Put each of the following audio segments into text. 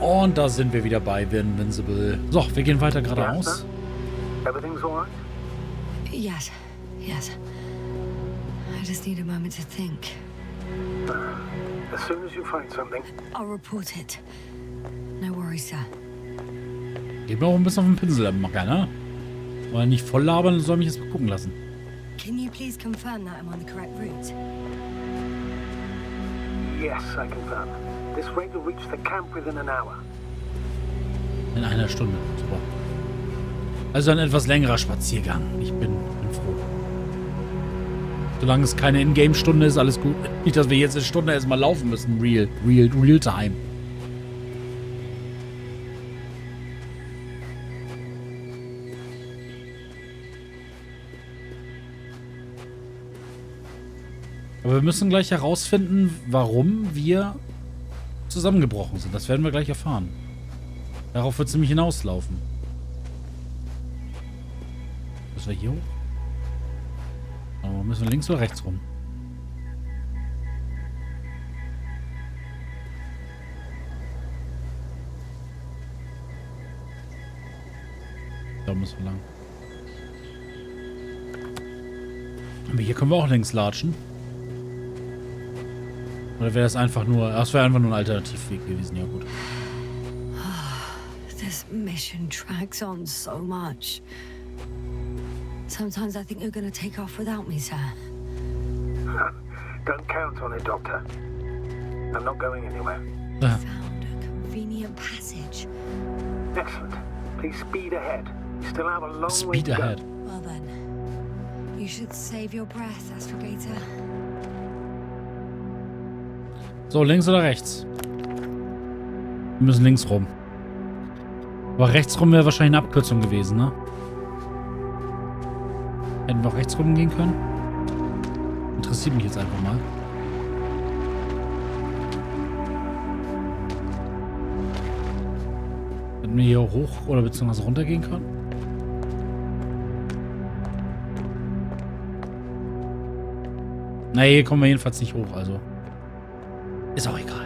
Und da sind wir wieder bei Invincible. So, wir gehen weiter geradeaus. Everything's all right? Yes. I just need a moment to think. As soon as you find something. I'll report it. No worries, sir. Gib mir auch ein bisschen auf den Pinsel, Macker, ne? Oder nicht voll labern, soll mich jetzt mal gucken lassen. Can you please confirm that I'm on the correct route? Yes, I confirm. This rate will reach the camp within an hour. In einer Stunde. Super. Also ein etwas längerer Spaziergang. Ich bin froh. Solange es keine Ingame-Stunde ist, alles gut. Nicht, dass wir jetzt eine Stunde erstmal laufen müssen. Real time. Aber wir müssen gleich herausfinden, warum wir zusammengebrochen sind. Das werden wir gleich erfahren. Darauf wird es nämlich hinauslaufen. Müssen wir hier hoch? Aber müssen wir links oder rechts rum? Da müssen wir lang. Aber hier können wir auch längs latschen. Oder wäre das einfach nur... Das wäre einfach nur ein Alternativweg gewesen. Ja, gut. This mission drags on so much. Sometimes I think you're gonna take off without me, sir. Don't count on it, Doctor. I'm not going anywhere. Ja. Found a convenient passage. Excellent. Please speed ahead. You still have a long way Speed to go. ahead. Well then, you should save your breath, Astrogator. So, links oder rechts? Wir müssen links rum. Aber rechts rum wäre wahrscheinlich eine Abkürzung gewesen, ne? Hätten wir auch rechts rum gehen können? Interessiert mich jetzt einfach mal. Hätten wir hier hoch oder beziehungsweise runter gehen können? Nee, hier kommen wir jedenfalls nicht hoch, also. Ist auch egal.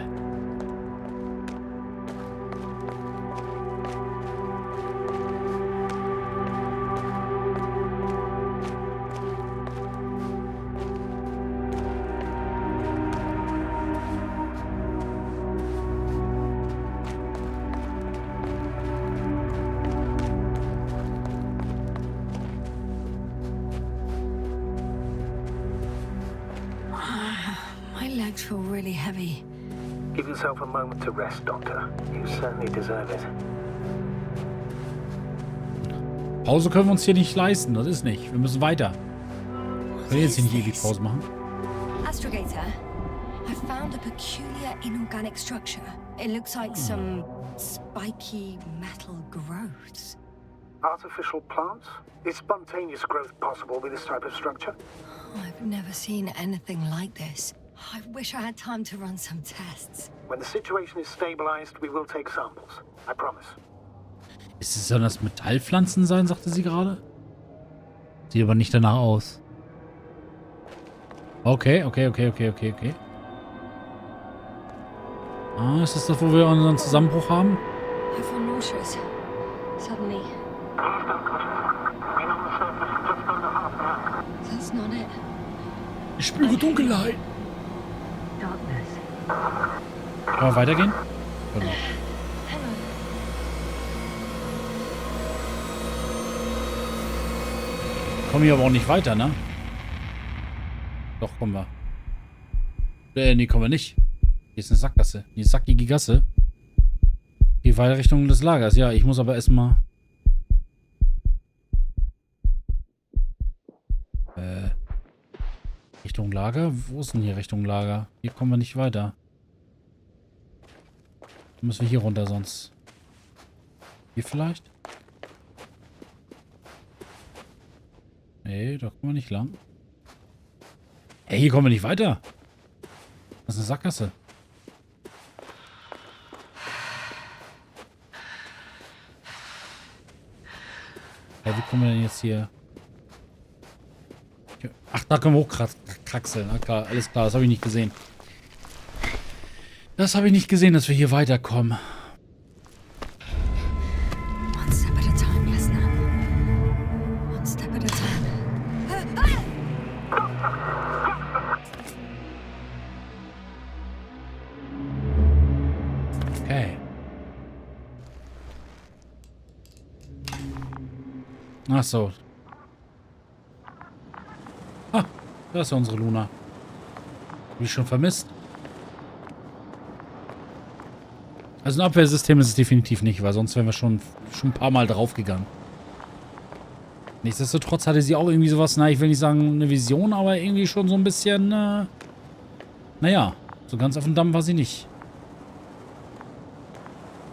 My legs feel really heavy. Give yourself a moment to rest, Doctor. You certainly deserve it. Pause können wir uns hier nicht leisten, das ist nicht. Wir müssen weiter. Wir können jetzt hier nicht ewig Pause machen. Astrogator, I found a peculiar inorganic structure. It looks like some spiky metal growths. Artificial plants? Is spontaneous growth possible with this type of structure? I've never seen anything like this. I wish I had time to run some tests. When the situation is stabilized, we will take samples. I promise. Ist es dann das Metallpflanzen sein, sagte sie gerade? Sieht aber nicht danach aus. Okay. Ah, ist das das, wo wir unseren Zusammenbruch haben? I feel nauseous. Suddenly. That's not it. Ich spüre Dunkelheit. Darkness. Können wir weitergehen? Genau. Hang on. Kommen hier aber auch nicht weiter, ne? Doch, kommen wir. Nee, kommen wir nicht. Hier ist eine Sackgasse. Die sackige Gasse. Die weiter Richtung des Lagers. Ja, ich muss aber erstmal... Richtung Lager? Wo ist denn hier Richtung Lager? Hier kommen wir nicht weiter. Dann müssen wir hier runter sonst. Hier vielleicht? Nee, da kommen wir nicht lang. Hey, hier kommen wir nicht weiter. Das ist eine Sackgasse. Ja, wie kommen wir denn jetzt hier? Ach, da können wir hochkraxeln. Na klar, alles klar, das habe ich nicht gesehen. Das habe ich nicht gesehen, dass wir hier weiterkommen. Okay. Ach so. Ah, da ist ja unsere Luna. Hab ich schon vermisst. Also ein Abwehrsystem ist es definitiv nicht, weil sonst wären wir schon ein paar Mal draufgegangen. Nichtsdestotrotz hatte sie auch irgendwie sowas, na, ich will nicht sagen eine Vision, aber irgendwie schon so ein bisschen, naja, so ganz auf dem Damm war sie nicht.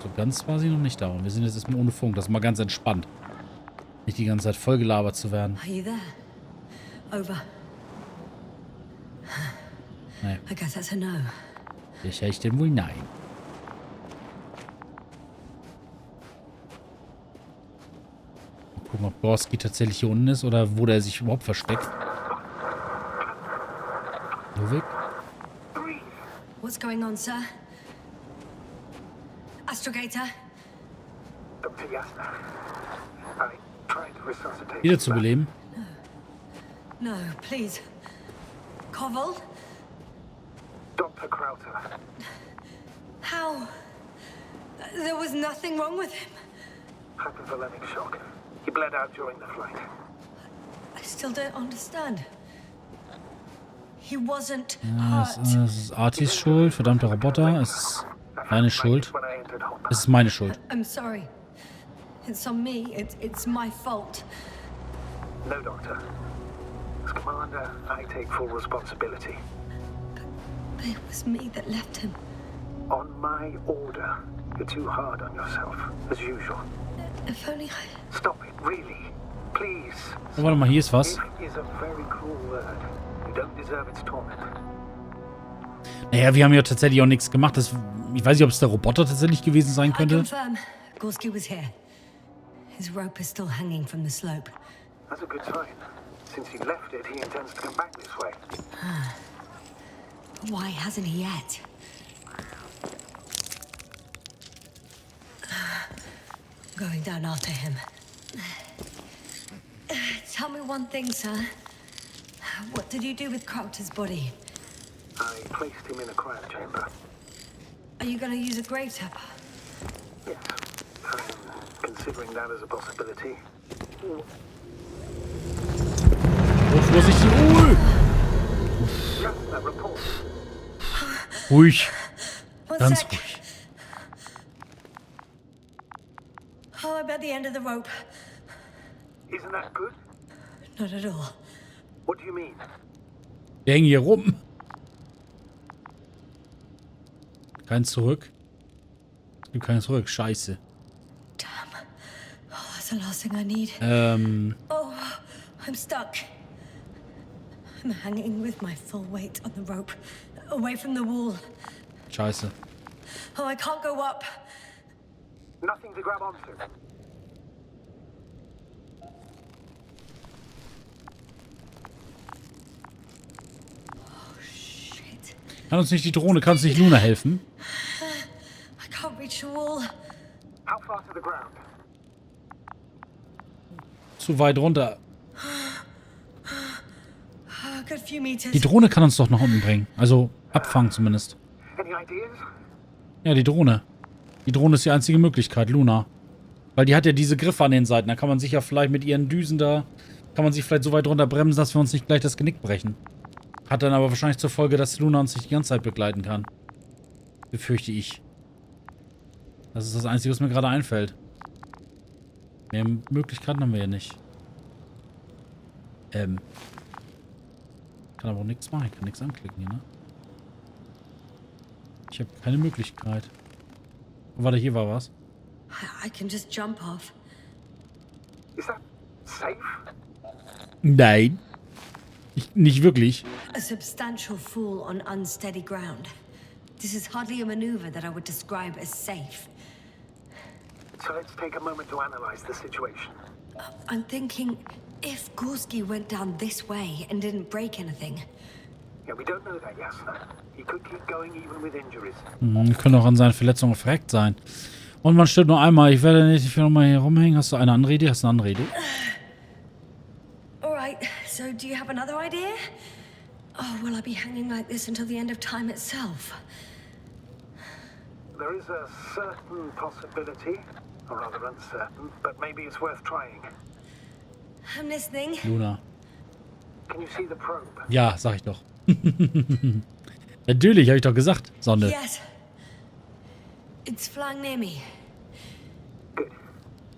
So ganz war sie noch nicht da. Und wir sind jetzt erstmal ohne Funk, das ist mal ganz entspannt. Nicht die ganze Zeit vollgelabert zu werden. Are you there? Over. Nee. I guess that's a no. Ich denn wohl nein. Mal gucken, ob Gorski tatsächlich hier unten ist oder wo der sich überhaupt versteckt. So weg. What's going on, sir? Astrogator? Dr. Yasna. I tried to resuscitate Wieder zu beleben. No, please. Koval? Dr. Krauter. How? There was nothing wrong with him. Hypovolemic shock. He bled out during the flight. I still don't understand. He wasn't Ja, hurt. es ist Artis Schuld, verdammter Roboter. Es ist deine Schuld. When I entered Hop. Es ist meine Schuld. I'm sorry. It's on me. It's my fault. No, Doctor. As Commander, I take full responsibility. But it was me that left him. On my order. You're too hard on yourself, as usual. If only I... Stop it, really. Please. Oh, warte mal, hier ist was. If is a very cruel word. You don't deserve its torment. Naja, wir haben ja tatsächlich auch nichts gemacht. Ich weiß nicht, ob es der Roboter tatsächlich gewesen sein I könnte. confirm. Gorski was here. His rope is still hanging from the slope. That's a good sign. Since he left it, he intends to come back this way. Why hasn't he yet? Going down after him. Tell me one thing, sir. What did you do with Crowter's body? I placed him in a cryo chamber. Are you going to use a grave tapper? Yes. I'm considering that as a possibility. Oh, vorsichtig. Ui. Yasna, report. Ruhig. One Ganz sec. ruhig. Oh, I'm at the end of the rope. Isn't that good? Not at all. What do you mean? Wir hängen hier rum. Kein zurück. Es gibt keinen zurück. Scheiße. Damn. Oh, that's the last thing I need. Oh, I'm stuck. I'm hanging with my full weight on the rope, away from the wall. Scheiße. Oh, I can't go up. Nothing to grab onto. Oh, shit. Kann uns nicht die Drohne, kann uns nicht Luna helfen? I can't reach the wall. How far to the ground? Zu weit runter. A good few meters. Die Drohne kann uns doch nach unten bringen. Also abfangen zumindest. Any ideas? Ja, die Drohne. Die Drohne ist die einzige Möglichkeit, Luna. Weil die hat ja diese Griffe an den Seiten. Da kann man sich ja vielleicht mit ihren Düsen da... Kann man sich vielleicht so weit runter bremsen, dass wir uns nicht gleich das Genick brechen. Hat dann aber wahrscheinlich zur Folge, dass Luna uns nicht die ganze Zeit begleiten kann. Befürchte ich. Das ist das Einzige, was mir gerade einfällt. Mehr Möglichkeiten haben wir ja nicht. Kann aber auch nichts machen. Ich kann nichts anklicken hier, ne? Ich habe keine Möglichkeit. Oh, warte, hier war was. I can just jump off. Is that safe? Nein. Nicht wirklich. A substantial fall on unsteady ground. This is hardly a maneuver that I would describe as safe. So let's take a moment to analyze the situation. I'm thinking, if Gorski went down this way and didn't break anything, Yeah, we don't know that, Yasna. He could keep going even with injuries. Wir können auch an seinen Verletzungen verreckt sein. Und man stirbt nur einmal. Ich werde nicht viel nochmal hier rumhängen. Hast du eine andere Idee? Hast du eine andere Idee? Alright, so do you have another idea? Oh, will I be hanging like this until the end of time itself? there is a certain possibility, or rather uncertain, but maybe it's worth trying. I'm listening. Luna. Can you see the probe? Ja, sag ich doch. Natürlich, habe ich doch gesagt, Sonne. Yes. It's flying near me. Good.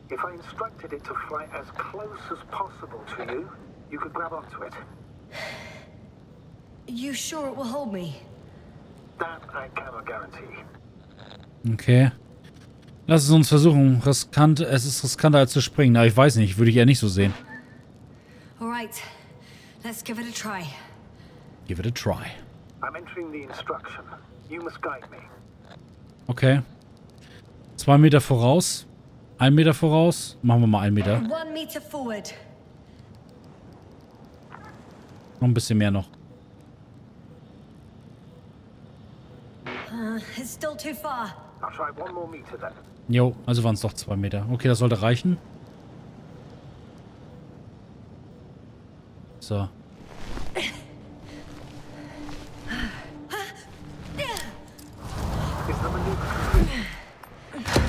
If I instructed it to fly as close as possible to you, you could grab onto it. You sure it will hold me? That I cannot guarantee. Okay. Lass es uns versuchen. Riskant, es ist riskanter als zu springen. Aber ich weiß nicht, würde ich eher nicht so sehen. Alright. Let's give it a try. Give it a try. I'm entering the instruction. You must guide me. Okay. 2 Meter voraus. 1 Meter voraus. Machen wir mal 1 Meter. 1 meter forward. Noch ein bisschen mehr noch. It's still too far. I'll try 1 more meter then. Jo, also waren es doch 2 Meter. Okay, das sollte reichen. So.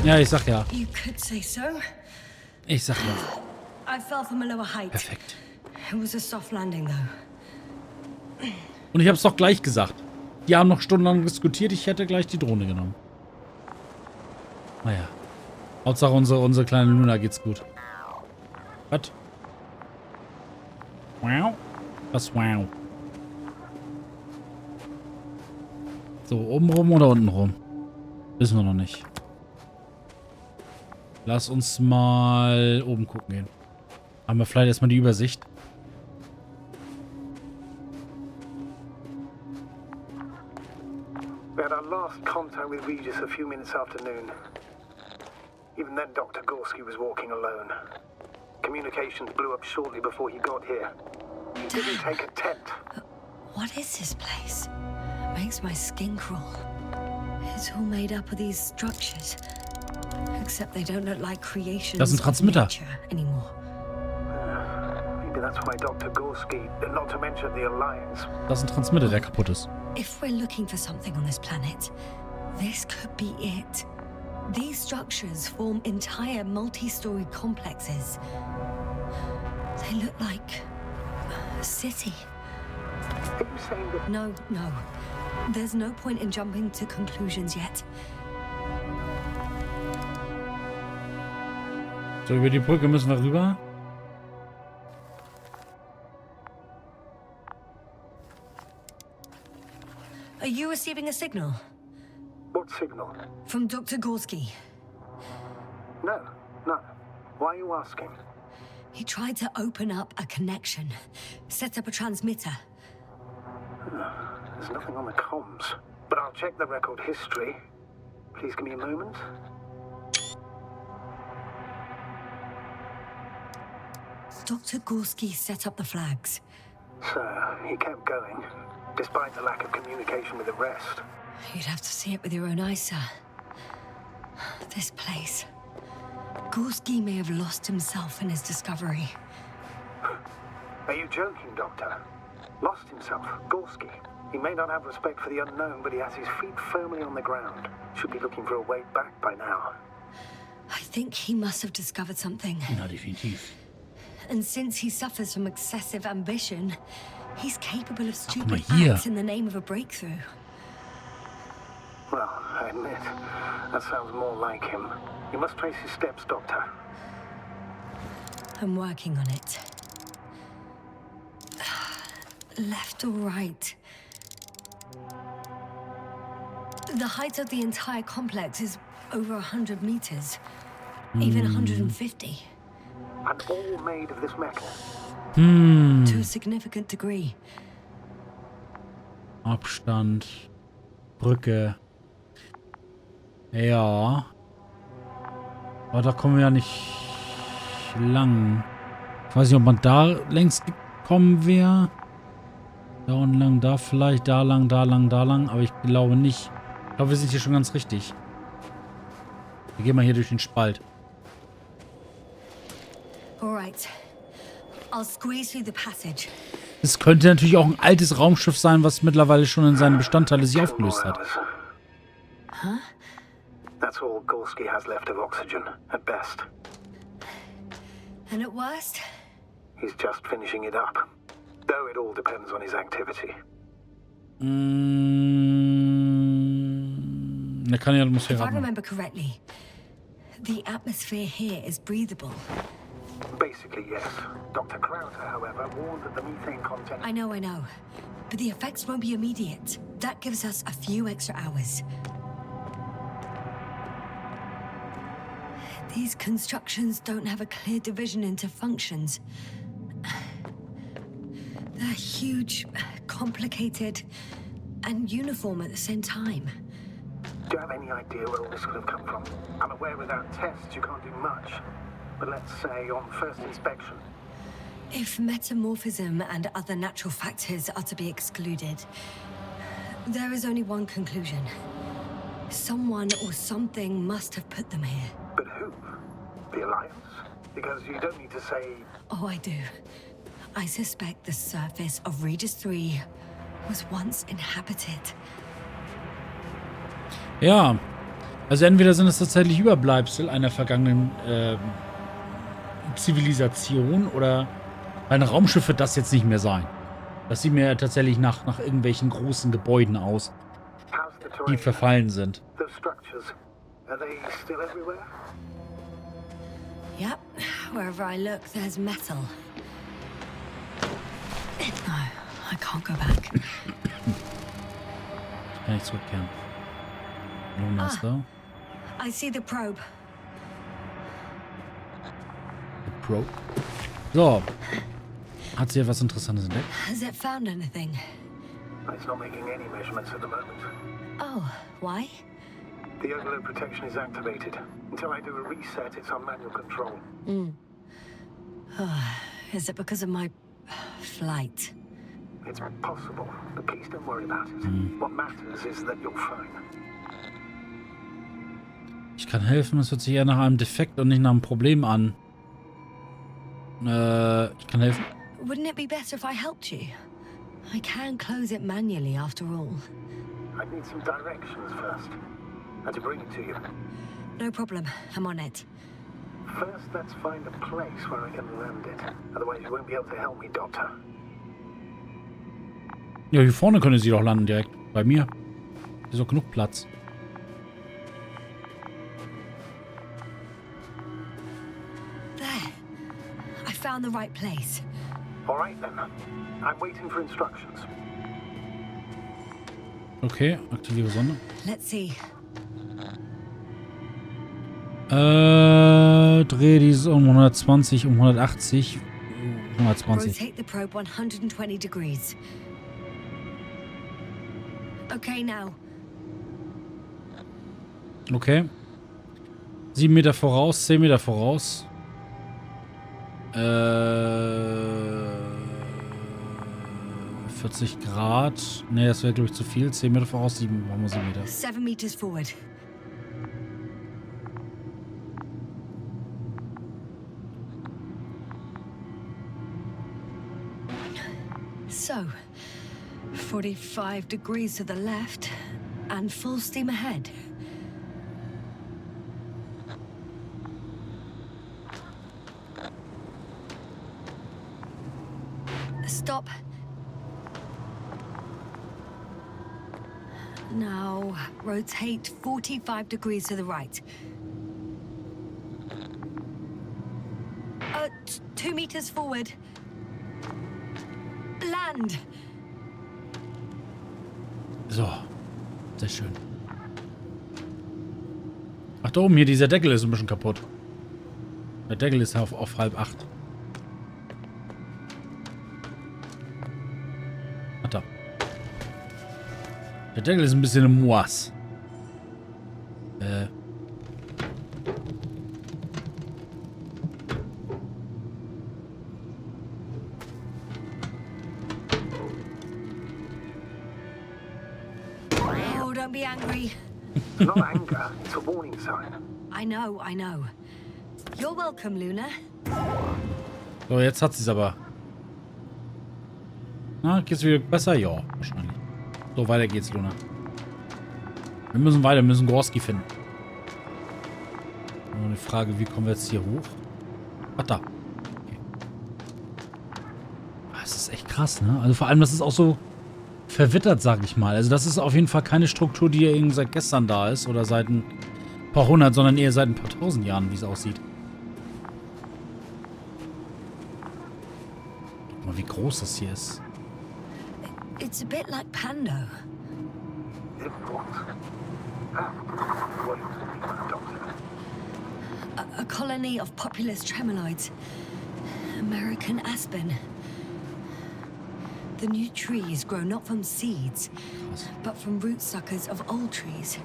Ja, ich sag ja. You could say so. Ich sag ja. I fell from a lower height. Perfekt. It was a soft landing though. Und ich hab's doch gleich gesagt. Die haben noch stundenlang diskutiert, ich hätte gleich die Drohne genommen. Naja. Hauptsache unsere kleine Luna geht's gut. Was? Wow. Was wow? So, oben rum oder unten rum? Wissen wir noch nicht. Lass uns mal oben gucken gehen. Haben wir vielleicht erstmal die Übersicht. We had our last contact with Regis a few minutes after noon. Even then, Dr. Gorski was walking alone. Communications blew up shortly before he got here. He didn't take a tent. What is this place? Makes my skin crawl. It's all made up of these structures. Except they don't look like creations Das ist ein Transmitter. of nature anymore. Maybe that's why Dr. Gorski, not to mention the Alliance. Das ist ein Transmitter, der kaputt ist. If we're looking for something on this planet, this could be it. These structures form entire multi-story complexes. They look like a city. Are you saying that No. There's no point in jumping to conclusions yet. So, über die Brücke müssen wir rüber. Are you receiving a signal? what signal? From Dr. Gorski. No. Why are you asking? He tried to open up a connection, set up a transmitter. There's nothing on the comms, but I'll check the record history. Please give me a moment. Dr. Gorski set up the flags. So, he kept going, despite the lack of communication with the rest. You'd have to see it with your own eyes, sir. This place. Gorski may have lost himself in his discovery. Are you joking, Doctor? Lost himself, Gorski. He may not have respect for the unknown, but he has his feet firmly on the ground. Should be looking for a way back by now. I think he must have discovered something. Na, definitiv. And since he suffers from excessive ambition, he's capable of guck mal stupid hier. acts in the name of a breakthrough. Well, I admit, that sounds more like him. You must trace his steps, Doctor. I'm working on it. Left or right? The height of the entire complex is over 100 meters. Even 150. And all made of this metal. To a significant degree. Abstand. Brücke. Ja. Aber da kommen wir ja nicht lang. Ich weiß nicht, ob man da längs gekommen wäre. Da unten lang, da vielleicht, da lang, da lang, da lang. Aber ich glaube nicht. Ich glaube, wir sind hier schon ganz richtig. Wir gehen mal hier durch den Spalt. Alright. I'll squeeze through the passage. Es könnte natürlich auch ein altes Raumschiff sein, was mittlerweile schon in seine Bestandteile sich aufgelöst hat. Huh? That's all Gorski has left of oxygen, at best. And at worst? He's just finishing it up. Though it all depends on his activity. Er kann ja Atmosphäre If I atmen. remember correctly, the atmosphere here is breathable. Basically, yes. Dr. Krauser, however, warned that the methane content... I know. But the effects won't be immediate. That gives us a few extra hours. These constructions don't have a clear division into functions. They're huge, complicated, and uniform at the same time. Do you have any idea where all this could have come from? I'm aware without tests you can't do much. But let's say on first inspection. If metamorphism and other natural factors are to be excluded, there is only one conclusion. Someone or something must have put them here. But who? The Alliance? Because you don't need to say... Oh, I do. I suspect the surface of Regis III was once inhabited. Ja, also entweder sind es tatsächlich Überbleibsel einer vergangenen Zivilisation oder ein Raumschiff wird das jetzt nicht mehr sein. Das sieht mir tatsächlich nach irgendwelchen großen Gebäuden aus, How's the die terrain? verfallen sind. Those structures, are they still everywhere? Yep, wherever I look, there's metal. No, I can't go back. Ich kann nicht zurückkehren. Luna ist da. I see the probe. The Pro. So. Hat sie etwas Interessantes entdeckt? Has it found anything? It's not making any measurements at the moment. Oh, why? The overload protection is activated. Until I do a reset, it's on manual control. Is it because of my flight? It's possible, but please don't worry about it. What matters is that you're fine. Ich kann helfen, es hört sich eher nach einem Defekt und nicht nach einem Problem an. Ich kann helfen. Wouldn't it be better if I helped you? I can close it manually after all. I need some directions first. And to bring it to you. No problem, I'm on it. First, let's find a place where I can land it. Otherwise, you won't be able to help me, Doctor. Ja, hier vorne können sie doch landen direkt. Bei mir. Hier ist doch genug Platz. There. I found the right place. All right, then. I'm waiting for instructions. Okay, aktiviere Sonde. Let's see. Drehe dieses um 120, um 180. 120. Rotate the probe 120 degrees. Okay, now. Okay. 7 Meter voraus, 10 Meter voraus. 40 Grad. Ne, das wäre, glaube ich, zu viel. 10 Meter voraus, 7, machen wir 7 Meter. 7 meters forward. So, 45 degrees to the left and full steam ahead. Stop. Now, rotate 45 degrees to the right. 2 meters forward. Land. So. Sehr schön. Ach, da oben hier, dieser Deckel ist ein bisschen kaputt. Der Deckel ist auf 7:30. Ach da. Der Deckel ist ein bisschen im Moas. Oh, don't be angry. It's not anger, it's a warning sign. I know. You're welcome, Luna. So, jetzt hat sie es aber. Na, geht's wieder besser? Ja, wahrscheinlich. So, weiter geht's, Luna. Wir müssen weiter, wir müssen Gorski finden. Nur eine Frage, wie kommen wir jetzt hier hoch? Ach, da. Okay. Das ist echt krass, ne? Also vor allem, das ist auch so verwittert, sag ich mal. Also das ist auf jeden Fall keine Struktur, die ja irgendwie seit gestern da ist oder seit ein paar hundert, sondern eher seit ein paar tausend Jahren, wie es aussieht. Guck mal, wie groß das hier ist. It's a bit like Pando. A colony of populous tremoloids. American aspen. The new trees grow not from seeds, but from rootsuckers of old trees.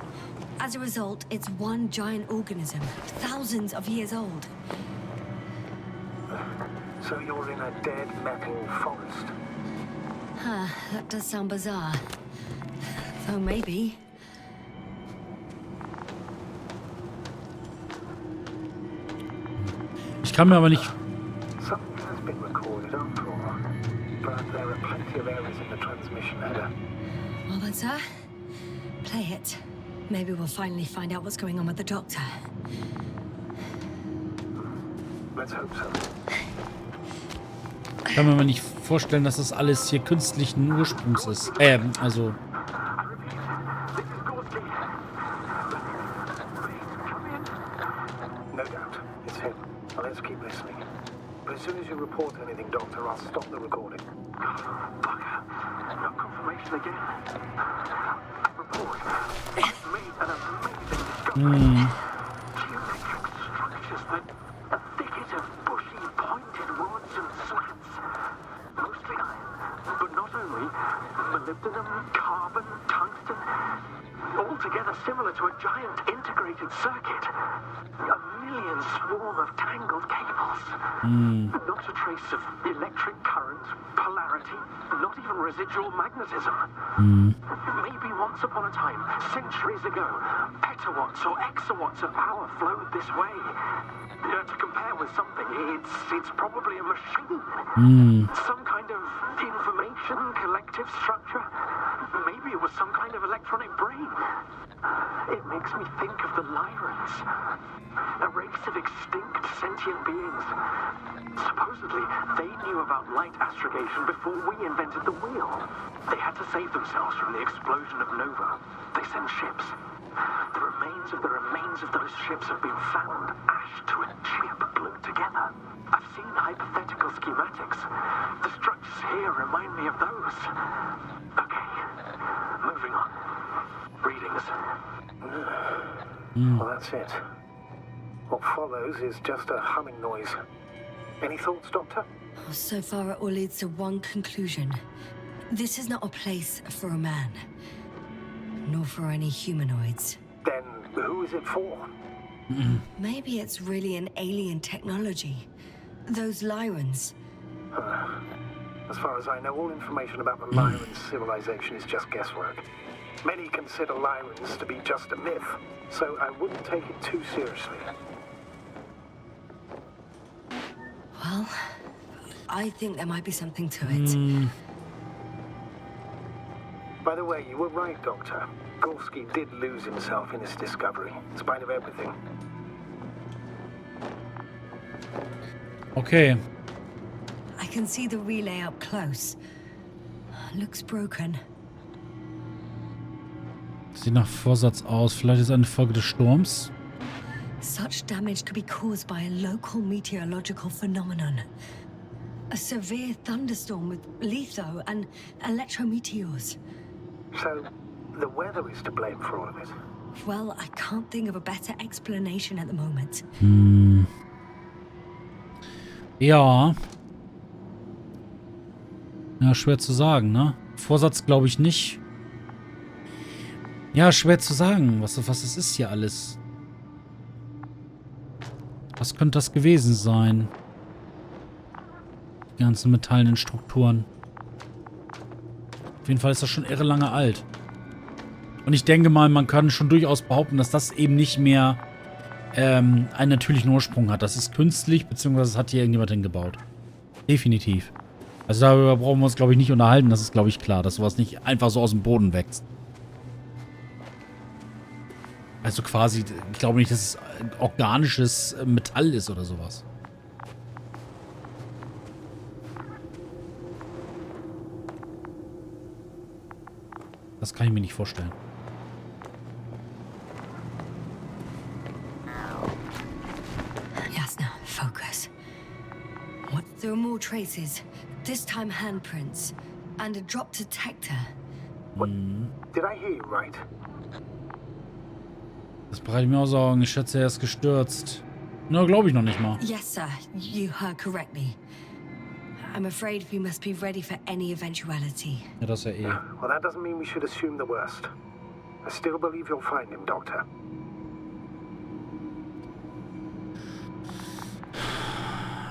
As a result, it's one giant organism, thousands of years old. So you're in a dead metal forest? Huh, that does sound bizarre. Though maybe. Ich kann mir aber nicht... Something has been recorded after all, but there are plenty of errors in the transmission header. Well then, sir, play it. Maybe we'll finally find out what's going on with the doctor. Let's hope so. Ich kann mir aber nicht vorstellen, dass das alles hier künstlichen Ursprungs ist. Also... No doubt, it's him. Well, let's keep listening. But as soon as you report anything, Doctor, I'll stop the recording. Bugger. No confirmation again. I report. I've made an amazing discovery. Geometric structures that a thicket of bushy, pointed rods and slats. Mostly iron, but not only. Molybdenum, carbon, tungsten. Altogether similar to a giant integrated circuit. A million swarm of tangled cables. Not a trace of electric current, polarity, not even residual magnetism. Maybe once upon a time, centuries ago, petawatts or exawatts of power flowed this way. To compare with something, it's probably a machine. Some kind of information collective structure. Maybe it was some kind of electronic brain. It makes me think of the Lyrans, a race of extinct sentient beings. Supposedly, they knew about light astrogation before we invented the wheel. They had to save themselves from the explosion of Nova. They sent ships. The remains of those ships have been found, ash to a chip glued together. I've seen hypothetical schematics. The structures here remind me of those. Okay, moving on. Readings. Well, that's it. What follows is just a humming noise. Any thoughts, Doctor? So far, it all leads to one conclusion. This is not a place for a man. Nor for any humanoids. Then who is it for? Maybe it's really an alien technology. Those Lyrans. As far as I know, all information about the Lyran civilization is just guesswork. Many consider Lyrans to be just a myth, so I wouldn't take it too seriously. Well, I think there might be something to it. By the way, you were right, Doctor. Gorski did lose himself in his discovery, in spite of everything. Okay. I can see the relay up close. Looks broken. Sieht nach Vorsatz aus. Vielleicht ist es eine Folge des Sturms. Such damage could be caused by a local meteorological phenomenon. A severe thunderstorm with litho and electrometeors. So, the weather is to blame for all of it? Well, I can't think of a better explanation at the moment. Ja. Ja, schwer zu sagen, ne? Vorsatz glaube ich nicht. Ja, schwer zu sagen, was das ist hier alles. Was könnte das gewesen sein? Die ganzen metallenen Strukturen. Auf jeden Fall ist das schon irre lange alt. Und ich denke mal, man kann schon durchaus behaupten, dass das eben nicht mehr einen natürlichen Ursprung hat. Das ist künstlich, beziehungsweise es hat hier irgendjemand hingebaut. Definitiv. Also darüber brauchen wir uns, glaube ich, nicht unterhalten. Das ist, glaube ich, klar, dass sowas nicht einfach so aus dem Boden wächst. Also quasi, ich glaube nicht, dass es organisches Metall ist oder sowas. Das kann ich mir nicht vorstellen. Yasna, focus. What? There are more traces. This time handprints. And a drop detector. What? Did I hear you right? Das bereitet mir auch Sorgen. Ich schätze, er ist gestürzt. Na, glaube ich noch nicht mal. Yes, sir. You heard correctly. I'm afraid we must be ready for any eventuality. Ja, das ist ja eh. Well, that doesn't mean we should assume the worst. I still believe you'll find him, Doctor.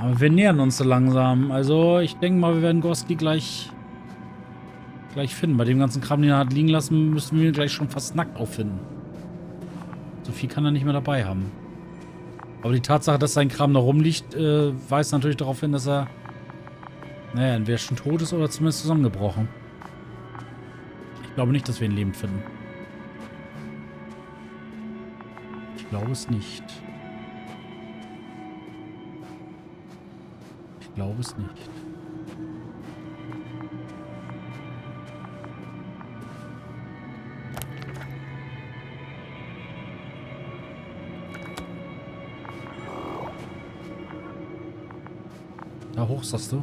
Aber wir nähern uns so langsam. Also, ich denke mal, wir werden Gorski gleich finden. Bei dem ganzen Kram, den er hat liegen lassen, müssen wir ihn gleich schon fast nackt auffinden. So viel kann er nicht mehr dabei haben. Aber die Tatsache, dass sein Kram da rumliegt, weist natürlich darauf hin, dass er, naja, entweder schon tot ist oder zumindest zusammengebrochen. Ich glaube nicht, dass wir ihn lebend finden. Ich glaube es nicht. Ich glaube es nicht. Da hoch, sagst du?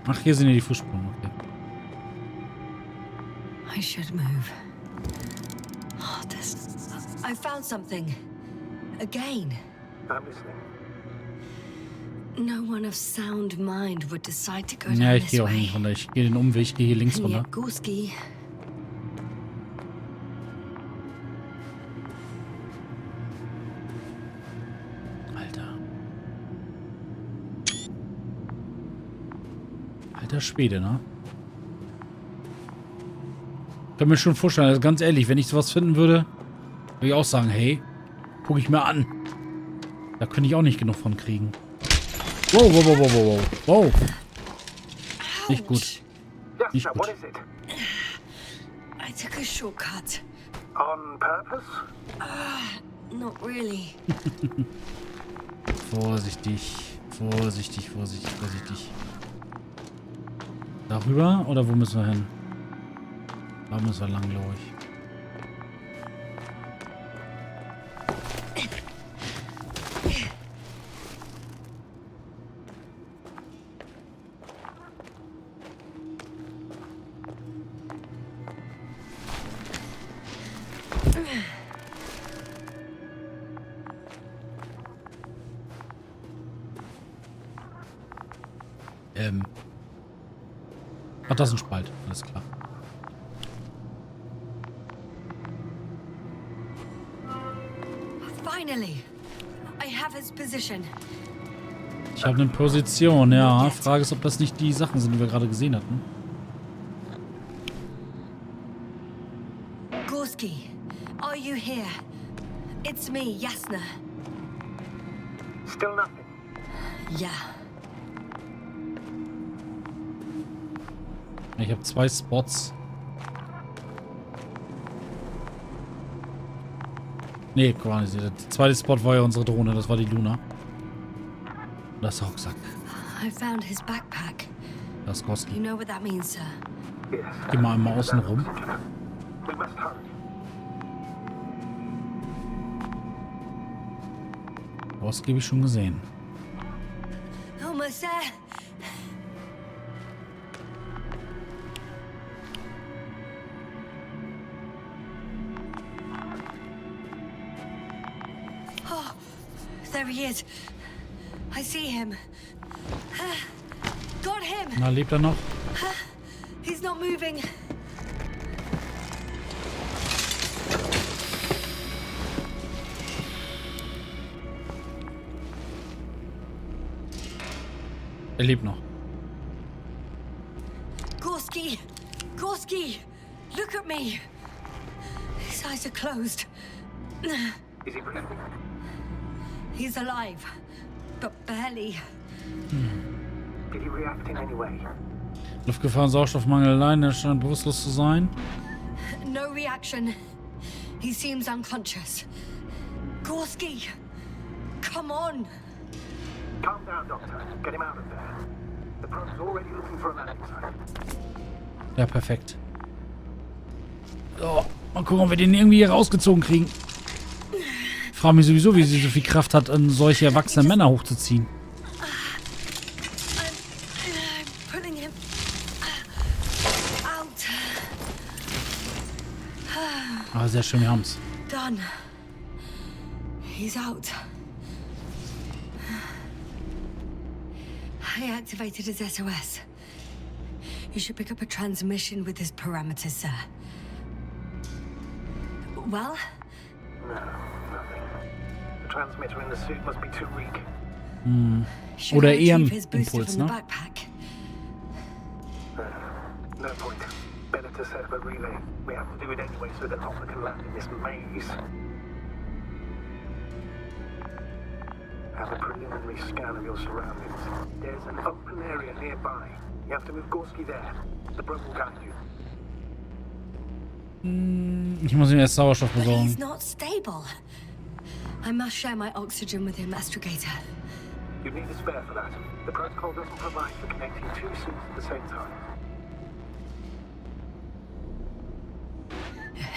Ach, hier sind ja die Fußspuren, okay. I should move. Oh, I found something. Again. I'm listening. No one of sound mind would decide to go Ja, down ich this gehe auch way. nicht runter. Ich gehe den Umweg, ich gehe hier links And runter. yet Gorski. Alter. Alter Schwede, ne? Ich kann mir schon vorstellen, also ganz ehrlich, wenn ich sowas finden würde, würde ich auch sagen, hey, guck ich mir an. Da könnte ich auch nicht genug von kriegen. Wow, wow, wow, wow, wow, wow. Nicht gut. Nicht Yasna, gut. what is it? I took a shortcut. On purpose? Not really. Vorsichtig. Vorsichtig, vorsichtig, vorsichtig. Darüber? Oder wo müssen wir hin? Da müssen wir lang, glaube ich. Ach, das ist ein Spalt. Alles klar. Finally, I have his position. Ich habe eine Position, ja. Frage ist, ob das nicht die Sachen sind, die wir gerade gesehen hatten. Gorski, are you here? It's me, Yasna. Still nothing. Yeah. Ich habe 2 Spots. Nee, quasi. Der zweite Spot war ja unsere Drohne. Das war die Luna. Das ist der Rucksack. I found his backpack. Das ist Gorski. You know what that means, sir? Yes. Geh mal einmal außen rum. We must hurry. Gorski habe ich schon gesehen. Almost there. Oh, there he is. I see him. Got him. Na, lebt er noch? He's not moving. Er lebt noch. Gorski! Gorski! Look at me! His eyes are closed. Is he breathing? He's alive, but barely. Did he react in any way? Luftgefahr und Sauerstoffmangel allein, er scheint bewusstlos zu sein. No reaction. He seems unconscious. Gorski, come on. Calm down, Doctor. Get him out of there. The probe's already looking for a landing site. Ja, perfekt. So, mal gucken, ob wir den irgendwie hier rausgezogen kriegen. Ich frage mich sowieso, wie sie so viel Kraft hat, solche erwachsenen Männer hochzuziehen. I'm pulling him out. Ah, sehr schön, wir haben's. Done. He's out. I activated his SOS. You should pick up a transmission with his parameters, sir. Well? No, nothing. The transmitter in the suit must be too weak. Should Oder I eher retrieve his booster Impuls, from the ne? backpack? No point. Better to set up a relay. We have to do it anyway so that Hopper can land in this maze. Have a preliminary scan of your surroundings. There's an open area nearby. You have to move Gorski there. The probe will guide you. Ich muss ihm erst Sauerstoff But besorgen. he's not stable. I must share my oxygen with him, Astrogator. You need a spare for that. The protocol doesn't provide for connecting two suits at the same time.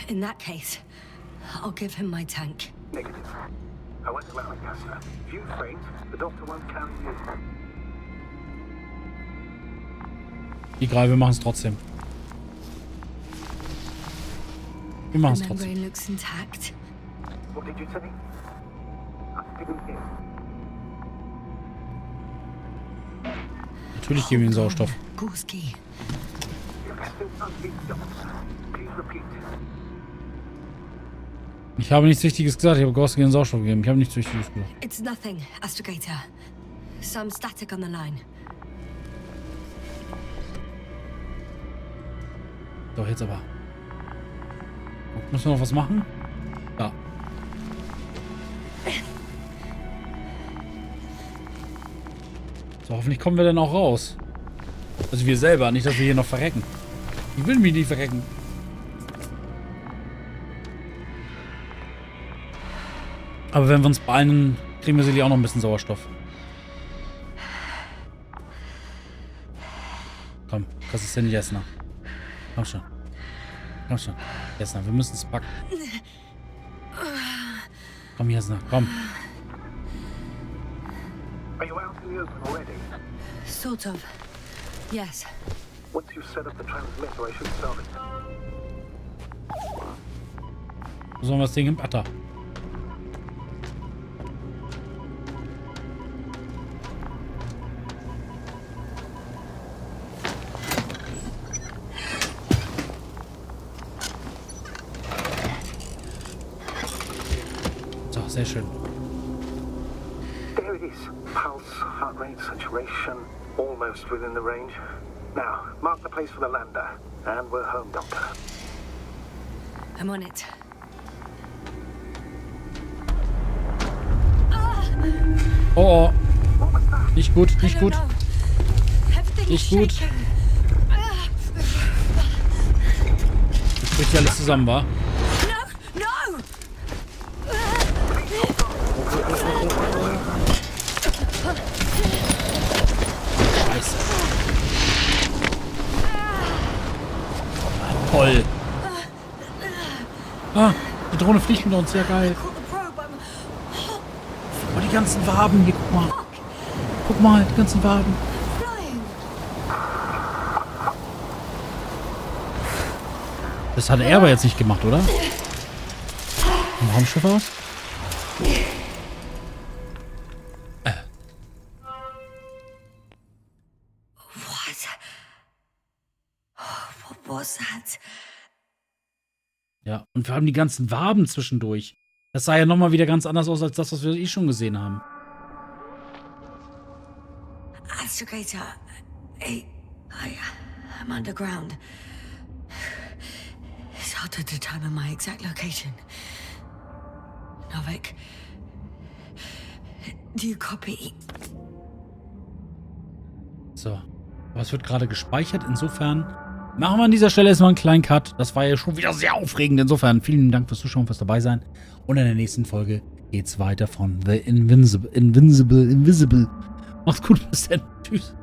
In that case, I'll give him my tank. Negative. I won't allow it, Yasna. If you faint, the doctor won't carry you. Egal, wir machen es trotzdem. Wir machen es The trotzdem. membrane looks intact. What did you say? I didn't hear. Natürlich geben wir ihm Sauerstoff. Gorski. You're still unbeaten, Doctor. Please repeat. Ich habe nichts Wichtiges gesagt, ich habe Gorski den Sauerstoff gegeben. Ich habe nichts Wichtiges gesagt. It's nothing, Astrogator. Some static on the line. Doch, jetzt aber. Müssen wir noch was machen? Ja. So, hoffentlich kommen wir dann auch raus. Also wir selber, nicht, dass wir hier noch verrecken. Ich will mich nicht verrecken. Aber wenn wir uns beeilen, kriegen wir sicherlich auch noch ein bisschen Sauerstoff. Komm, das ist denn Yasna. Komm schon. Komm schon. Yasna, wir müssen es packen. Komm, Yasna, komm. Are you out in the open already? Sort of. Yes. Once you've set up the transmitter, I should start it. Wo sollen wir das Ding im Atter? So, sehr schön. There it is. Pulse, heart rate, saturation, almost within the range. Now, mark the place for the lander. And we're home, Doctor. I'm on it. Oh, oh. What was that? Nicht gut, nicht gut. Everything's Nicht gut. shaking. Das bricht ja alles zusammen, wa? No, no! Scheiße. Toll. Ah, die Drohne fliegt mit uns. Ja, geil. Caught the probe. Oh, die ganzen Waben. Hier, guck mal. Guck mal, die ganzen Waben. Flying. Das hat er aber jetzt nicht gemacht, oder? Ein Raumschiff aus? What was that? Ja, und wir haben die ganzen Waben zwischendurch. Das sah ja nochmal wieder ganz anders aus, als das, was wir eh schon gesehen haben. Astrogator, I'm underground. It's hard to determine my exact location. Novik, do you copy? So. Aber es wird gerade gespeichert. Insofern machen wir an dieser Stelle erstmal einen kleinen Cut. Das war ja schon wieder sehr aufregend. Insofern vielen Dank fürs Zuschauen, fürs dabei sein. Und in der nächsten Folge geht's weiter von The Invincible. Macht's gut, bis dann. Tschüss.